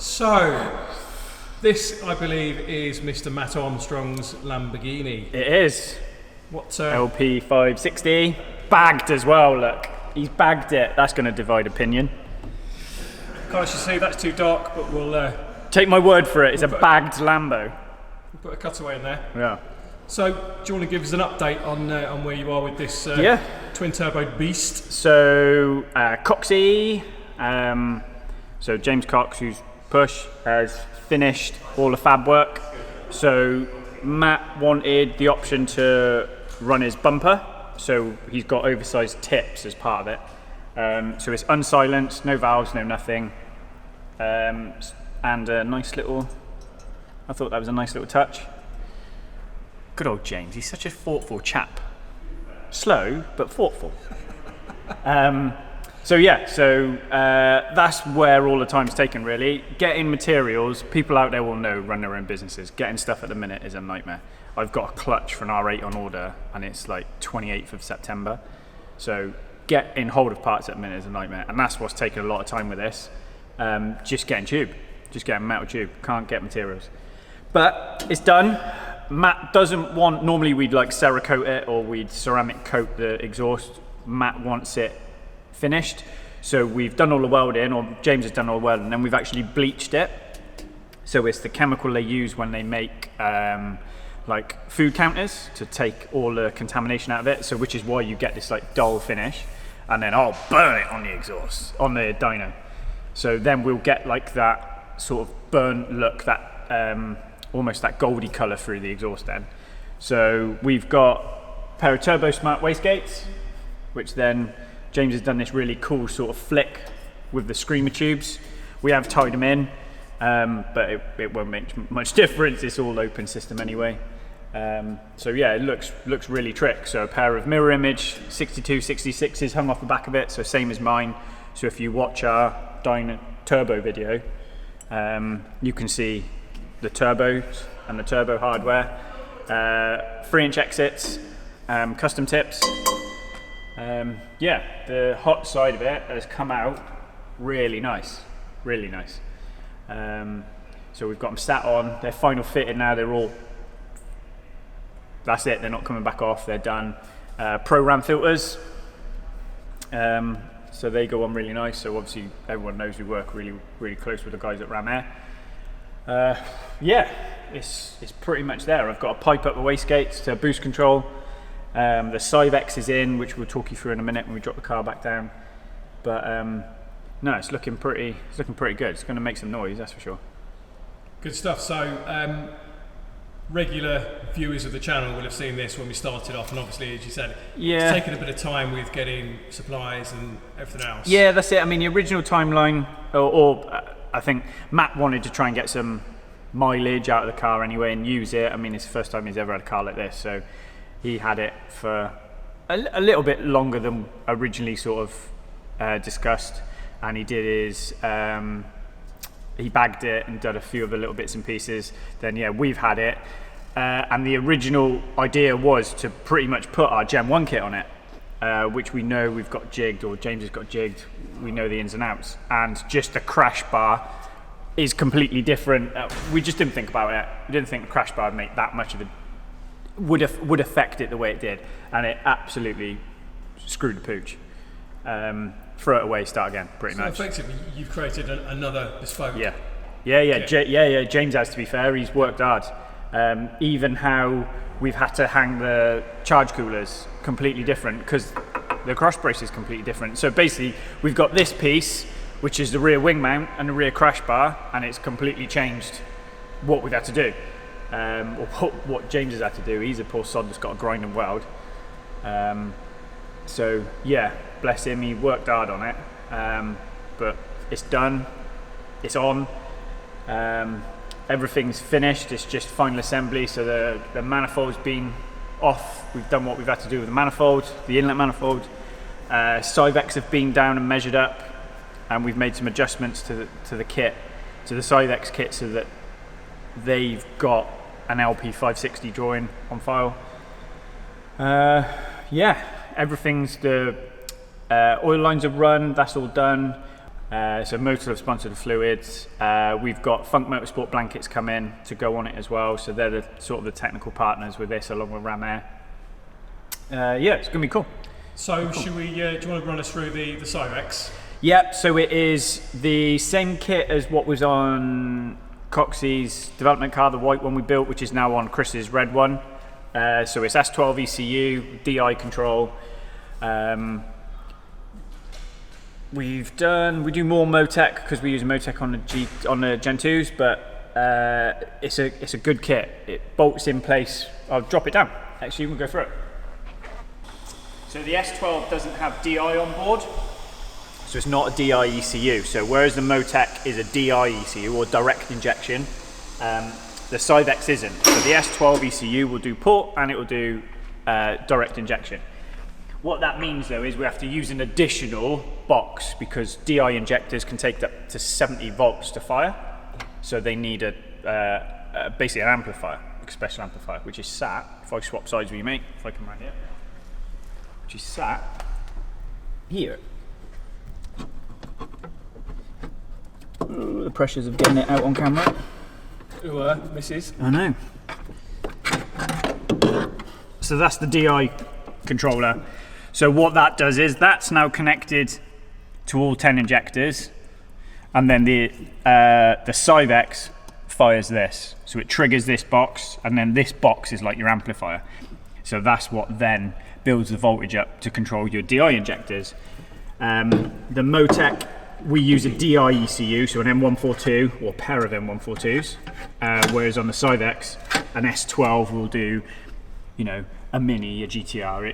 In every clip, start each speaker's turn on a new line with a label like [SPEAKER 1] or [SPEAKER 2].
[SPEAKER 1] So, this, I believe, is Mr. Matt Armstrong's Lamborghini.
[SPEAKER 2] It is.
[SPEAKER 1] What?
[SPEAKER 2] LP 560. Bagged as well, look. He's bagged it. That's going to divide opinion.
[SPEAKER 1] Can't actually see, that's too dark, but we'll...
[SPEAKER 2] Take my word for it, it's a bagged Lambo.
[SPEAKER 1] We'll put a cutaway in there.
[SPEAKER 2] Yeah.
[SPEAKER 1] So, do you want to give us an update on where you are with this twin-turbo beast?
[SPEAKER 2] So, Coxey, so James Cox, who's Push, has finished all the fab work. So, Matt wanted the option to run his bumper, so he's got oversized tips as part of it. So it's unsilenced, no valves, no nothing. And a nice little, I thought that was a nice little touch. Good old James, he's such a thoughtful chap. Slow, but thoughtful. So that's where all the time's taken really. Getting materials, people out there will know, run their own businesses. Getting stuff at the minute is a nightmare. I've got a clutch for an R8 on order and it's like 28th of September. So getting hold of parts at the minute is a nightmare. And that's what's taken a lot of time with this. Just getting metal tube, can't get materials. But it's done. Matt doesn't want, normally we'd like Cerakote it or we'd ceramic coat the exhaust. Matt wants it finished. So we've done all the welding, or James has done all the welding, and then we've actually bleached it. So it's the chemical they use when they make like food counters to take all the contamination out of it. So which is why you get this like dull finish, and then I'll burn it on the exhaust, on the dyno. So then we'll get like that sort of burnt look, that almost that goldy colour through the exhaust then. So we've got a pair of Turbo Smart wastegates, which then James has done this really cool sort of flick with the screamer tubes. We have tied them in, but it won't make much difference. It's all open system anyway. So yeah, it looks really trick. So a pair of mirror image 6266s hung off the back of it, so same as mine. So if you watch our dyno turbo video, you can see the turbos and the turbo hardware, 3-inch exits, custom tips. The hot side of it has come out really nice. So we've got them sat on, they're final fitted now, that's it, they're not coming back off, they're done. Pro Ram filters, so they go on really nice. So obviously everyone knows we work really close with the guys at Ram Air. It's pretty much there. I've got a pipe up the wastegates to boost control. The Cyvex is in, which we'll talk you through in a minute when we drop the car back down. But no, it's looking pretty good. It's going to make some noise, that's for sure.
[SPEAKER 1] Good stuff. So regular viewers of the channel will have seen this when we started off, and obviously, as you said, it's taken a bit of time with getting supplies and everything else. Yeah,
[SPEAKER 2] that's it. I mean, the original timeline, or I think Matt wanted to try and get some mileage out of the car anyway and use it. I mean, it's the first time he's ever had a car like this, so he had it for a little bit longer than originally sort of discussed, and he did his he bagged it and did a few other little bits and pieces. Then we've had it, and the original idea was to pretty much put our Gen 1 kit on it, which we know we've got jigged, or James has got jigged. We know the ins and outs, and just the crash bar is completely different. We just didn't think about it. We didn't think the crash bar would make that much of a would affect it the way it did, and it absolutely screwed the pooch. Throw it away, start again, pretty much.
[SPEAKER 1] So effectively, you've created another bespoke.
[SPEAKER 2] Yeah. James has, to be fair, he's worked hard. Even how we've had to hang the charge coolers completely different because the cross brace is completely different. So basically, we've got this piece, which is the rear wing mount and the rear crash bar, and it's completely changed what we've had to do. Or what James has had to do. He's a poor sod that's got to grind and weld. So yeah, bless him, he worked hard on it. But it's done, it's on. Everything's finished, it's just final assembly. So the manifold's been off. We've done what we've had to do with the manifold, the inlet manifold. Cyvex have been down and measured up, and we've made some adjustments to the kit, to the Cyvex kit, so that they've got an LP 560 drawing on file. Everything's, the oil lines are run, that's all done. So Motor have sponsored the fluids. We've got Funk Motorsport blankets come in to go on it as well. So they're the sort of the technical partners with this, along with Ram Air. Yeah, it's gonna be cool.
[SPEAKER 1] So should we? Do you want to run us through the Cyvex?
[SPEAKER 2] Yep. So it is the same kit as what was on Coxey's development car, the white one we built, which is now on Chris's red one. So it's S12 ECU, DI control. We do more Motec because we use Motec on the Gen 2s, but it's a good kit. It bolts in place. I'll drop it down. Actually, we'll go through it. So the S12 doesn't have DI on board, so it's not a DI ECU. So whereas the Motec is a DI ECU or direct injection, the Cyvex isn't. So the S12 ECU will do port and it will do direct injection. What that means though is we have to use an additional box because DI injectors can take up to 70 volts to fire. So they need basically an amplifier, a special amplifier, which is sat, if I swap sides with you mate, if I come around here, which is sat here. Ooh, the pressures of getting it out on camera.
[SPEAKER 1] Ooh, misses.
[SPEAKER 2] I know. So that's the DI controller. So what that does is that's now connected to all 10 injectors, and then the Cyvex fires this. So it triggers this box, and then this box is like your amplifier. So that's what then builds the voltage up to control your DI injectors. The Motec, we use a DI ECU, so an M142 or pair of M142s, whereas on the Cyvex, an S12 will do, you know, a Mini, a GTR.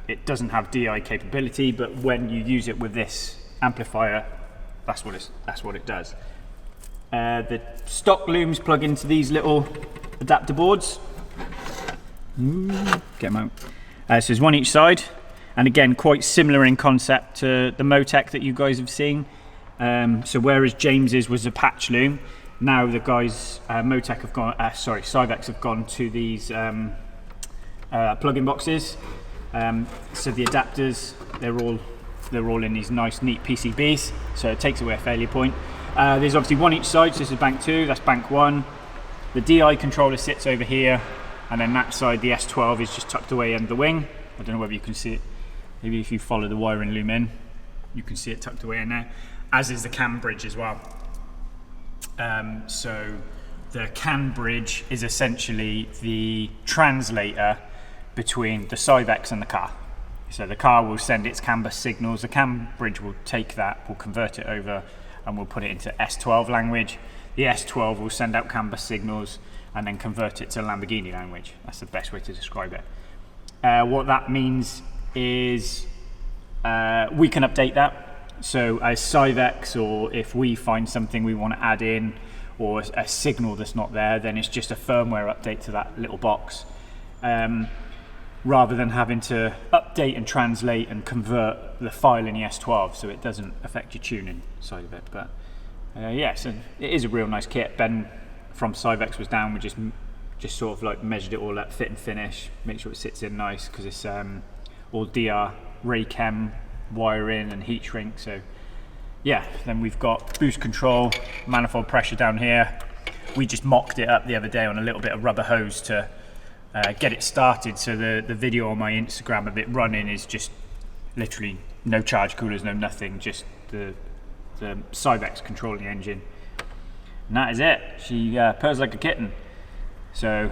[SPEAKER 2] It doesn't have DI capability, but when you use it with this amplifier, that's what it does. The stock looms plug into these little adapter boards. Get them out. So there's one each side, and again quite similar in concept to the Motec that you guys have seen. So whereas James's was a patch loom, now the guys Cyvex have gone to these plug-in boxes. So the adapters, they're all in these nice neat PCBs, so it takes away a failure point. There's obviously one each side, so this is bank 2, that's bank 1. The DI controller sits over here, and then that side, the S12 is just tucked away under the wing. I don't know whether you can see it. Maybe if you follow the wiring loom in, you can see it tucked away in there, as is the CAN bridge as well. So the CAN bridge is essentially the translator between the Cyvex and the car. So the car will send its CAN bus signals, the CAN bridge will take that, will convert it over, and we'll put it into S12 language. The S12 will send out CAN bus signals and then convert it to Lamborghini language. That's the best way to describe it. What that means is we can update that. So as Cyvex, or if we find something we want to add in, or a signal that's not there, then it's just a firmware update to that little box. Rather than having to update and translate and convert the file in the S12, so it doesn't affect your tuning side of it. But yeah, so it is a real nice kit. Ben from Cyvex was down. We just sort of like measured it all up, fit and finish, make sure it sits in nice, because it's all DR, Raychem wiring and heat shrink. So yeah, then we've got boost control, manifold pressure down here. We just mocked it up the other day on a little bit of rubber hose to get it started. So the video on my Instagram of it running is just literally no charge coolers, no nothing, just the Cyvex controlling the engine. And that is it. She purrs like a kitten. So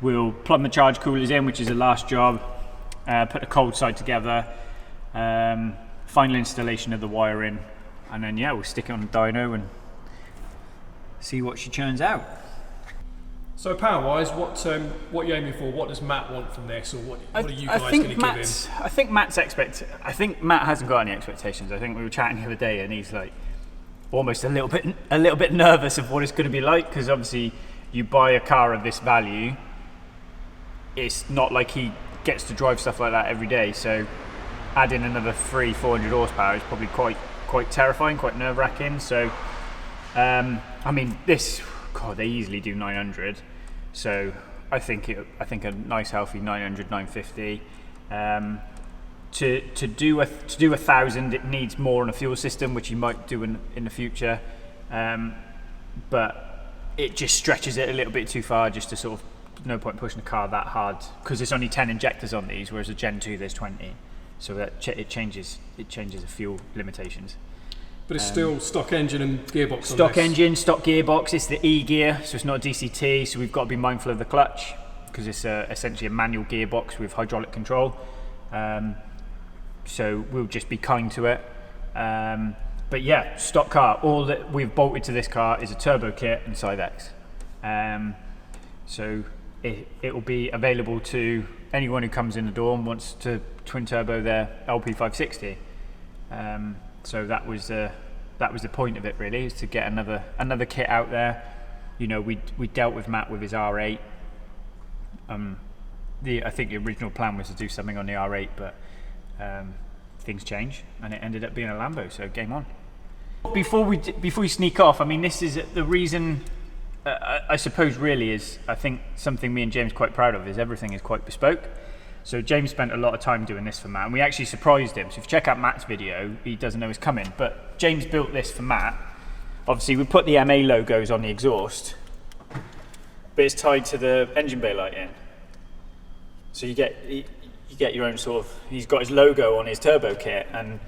[SPEAKER 2] we'll plumb the charge coolers in, which is the last job, put the cold side together, final installation of the wiring, and then yeah, we'll stick it on the dyno and see what she churns out.
[SPEAKER 1] So power-wise, what are you aiming for? What does Matt want from this, or what are you guys going to give him?
[SPEAKER 2] I think Matt hasn't got any expectations. I think we were chatting the other day, and he's like almost a little bit nervous of what it's going to be like, because obviously you buy a car of this value, it's not like he gets to drive stuff like that every day. So adding another 300-400 horsepower is probably quite terrifying, quite nerve-wracking. So I mean, they easily do 900. So I think a nice healthy 900, 950. to do 1,000, it needs more on a fuel system, which you might do in the future, but it just stretches it a little bit too far. Just to sort of, no point pushing the car that hard because there's only 10 injectors on these, whereas a Gen 2 there's 20, so that it changes the fuel limitations.
[SPEAKER 1] But it's still stock engine and gearbox.
[SPEAKER 2] Stock engine, stock gearbox. It's the E gear, so it's not a DCT. So we've got to be mindful of the clutch because it's essentially a manual gearbox with hydraulic control. So we'll just be kind to it. But yeah, stock car. All that we've bolted to this car is a turbo kit and Sidex. So it will be available to anyone who comes in the door and wants to twin turbo their LP560. So that was the point of it, really, is to get another kit out there. You know, we dealt with Matt with his R8. I think the original plan was to do something on the R8, but things change, and it ended up being a Lambo. So game on. Before we sneak off, I mean, this is the reason. I suppose really is, I think something me and James are quite proud of is everything is quite bespoke. So James spent a lot of time doing this for Matt, and we actually surprised him. So if you check out Matt's video, he doesn't know it's coming, but James built this for Matt. Obviously we put the MA logos on the exhaust, but it's tied to the engine bay light in. So you get your own sort of, he's got his logo on his turbo kit, and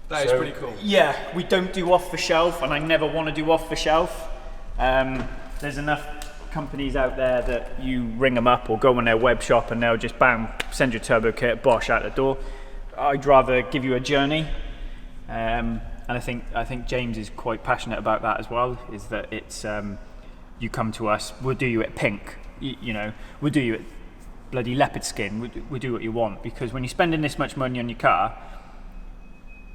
[SPEAKER 1] that is pretty cool.
[SPEAKER 2] Yeah, we don't do off the shelf, and I never want to do off the shelf. There's enough companies out there that you ring them up or go on their web shop and they'll just bam, send your turbo kit, bosh, out the door. I'd rather give you a journey, and I think James is quite passionate about that as well. Is that it's you come to us, we'll do you at pink, you know, we'll do you at bloody leopard skin, we'll do what you want, because when you're spending this much money on your car,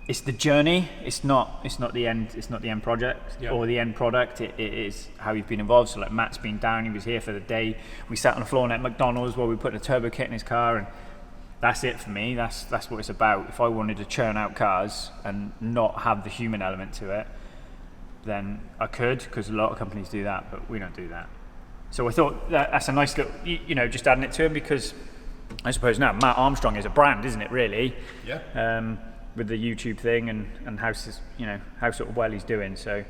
[SPEAKER 2] it's the journey. It's not the end. It's not the end project or the end product. It is how you've been involved. So like Matt's been down. He was here for the day. We sat on the floor at McDonald's while we put a turbo kit in his car, and that's it for me. That's what it's about. If I wanted to churn out cars and not have the human element to it, then I could, because a lot of companies do that, but we don't do that. So I thought that's a nice little, you know, just adding it to him, because I suppose now Matt Armstrong is a brand, isn't it? Really.
[SPEAKER 1] Yeah.
[SPEAKER 2] With the YouTube thing and how, you know, how sort of well he's doing. So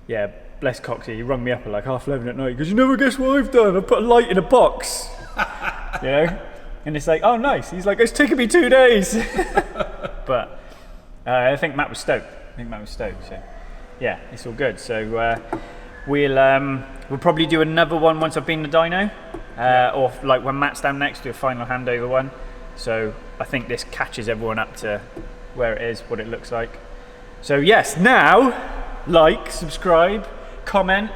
[SPEAKER 2] yeah, bless Coxie, he rung me up at like 11:30 at night. He goes, "You never guess what I've done? I put a light in a box." You know, and it's like, oh nice. He's like, it's taken me 2 days. But I think Matt was stoked. So yeah, it's all good. So we'll probably do another one once I've been to dyno, or like when Matt's down next, do a final handover one. So I think this catches everyone up to where it is, what it looks like. So yes, now like, subscribe, comment,